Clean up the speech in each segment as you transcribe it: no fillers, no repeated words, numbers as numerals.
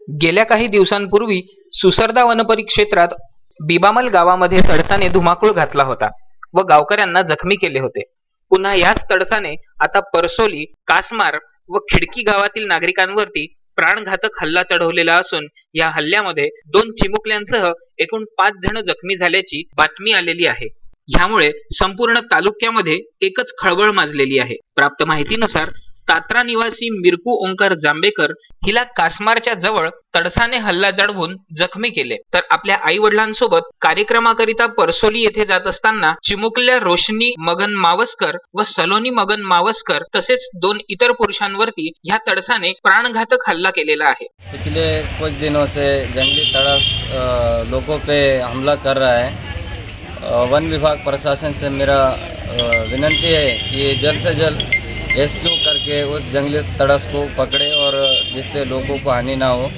गेल्या काही दिवसांपूर्वी सुसरदा वनपरिक्षेत्रात बिबामल गावामध्ये तडसाने धुमाकूळ घातला होता व गावकऱ्यांना जखमी केले होते। पुन्हा याच तडसाने आता परसोली, कासमार व खिडकी गावातील नागरिकांवरती प्राणघातक हल्ला चढवलेला असून या हल्ल्यामध्ये 2 चिमुकल्यांसह एकूण 5 जण जखमी झाल्याची बातमी आलेली आहे। ह्यामुळे संपूर्ण तालुक्यामध्ये एकच खळबळ माजलेली आहे। प्राप्त माहितीनुसार तात्रा निवासी मिरकू ओंकार जांभेकर हिला कासमारच्या जवळ तडसाने हल्ला चढवून जखमी केले, तर आपल्या आई वडिलांसोबत कार्यक्रमाकरिता परसोली येथे जात असताना चिमुकल्या रोशनी मगन मावस्कर व सलोनी मगन मावस्कर तसेच 2 इतर पुरुषांवरती ह्या तडसाने प्राणघातक हल्ला केलेला आहे। पिछले कुछ दिनों से जंगली तड़स लोगों पे हमला कर रहा है। वन विभाग प्रशासन से मेरा विनती है कि जल्द से जल्द रेस्क्यू करके उस जंगली तड़स को पकड़े और जिससे लोगों को हानि ना हो।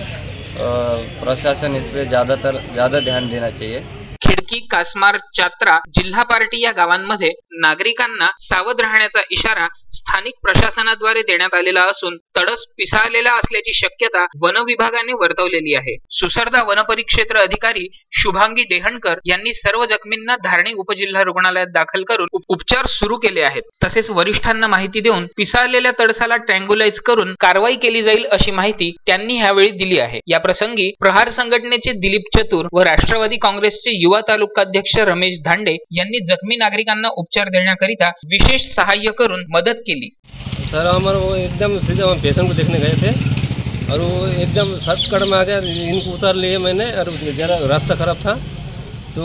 प्रशासन इस पे ज़्यादा ध्यान देना चाहिए। खिडकी, कासमार, चात्रा, जिल्हा पार्टी या गावांमध्ये नागरिकांना सावध राहण्याचा इशारा स्थानिक प्रशासनाद्वारे देण्यात आलेला असून तडस पिसाळलेला असल्याची शक्यता वन विभागाने वर्तवलेली आहे। सुसरदा वनपरिक्षेत्र अधिकारी शुभांगी डेहणकर यांनी सर्व जखमींना धारणी उपजिल्हा रुग्णालयात दाखल करून उपचार सुरू केले आहेत। तसेच वरिष्ठांना माहिती देऊन पिसाळलेल्या तडसाला ट्रँग्युलाइज करून कारवाई केली जाईल अशी माहिती त्यांनी यावेळी दिली आहे। या प्रसंगी प्रहार संघटनेचे दिलीप चतुर व राष्ट्रवादी काँग्रेसचे युवा तालुकाध्यक्ष रमेश धांडे यांनी जखमी नागरिकांना उपचार देण्याकरिता विशेष सहाय्य करून मदत केली। सर हमारे वो एकदम सीधे हम पेशेंट को देखने गए थे और वो एकदम शॉर्टकट में आ गया। इनको उतार लिए मैंने और जरा रास्ता खराब था तो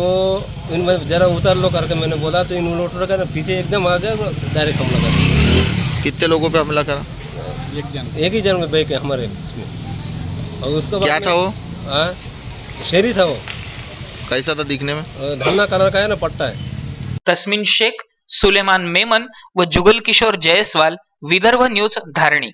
इनमें जरा उतार लो करके मैंने बोला तो इन लोटो का पीछे एकदम आ गया, डायरेक्ट हमला कर दिया। कितने लोगों पे हमला करा? एक ही जन में बैक है हमारे इसमें। और उसका क्या था वो? शेरी था वो। कैसा था दिखने में? धन्ना कलर का है ना, पट्टा है। तस्मीन शेख, सुलेमान मेमन व जुगल किशोर जयसवाल, विदर्भ न्यूज, धारणी।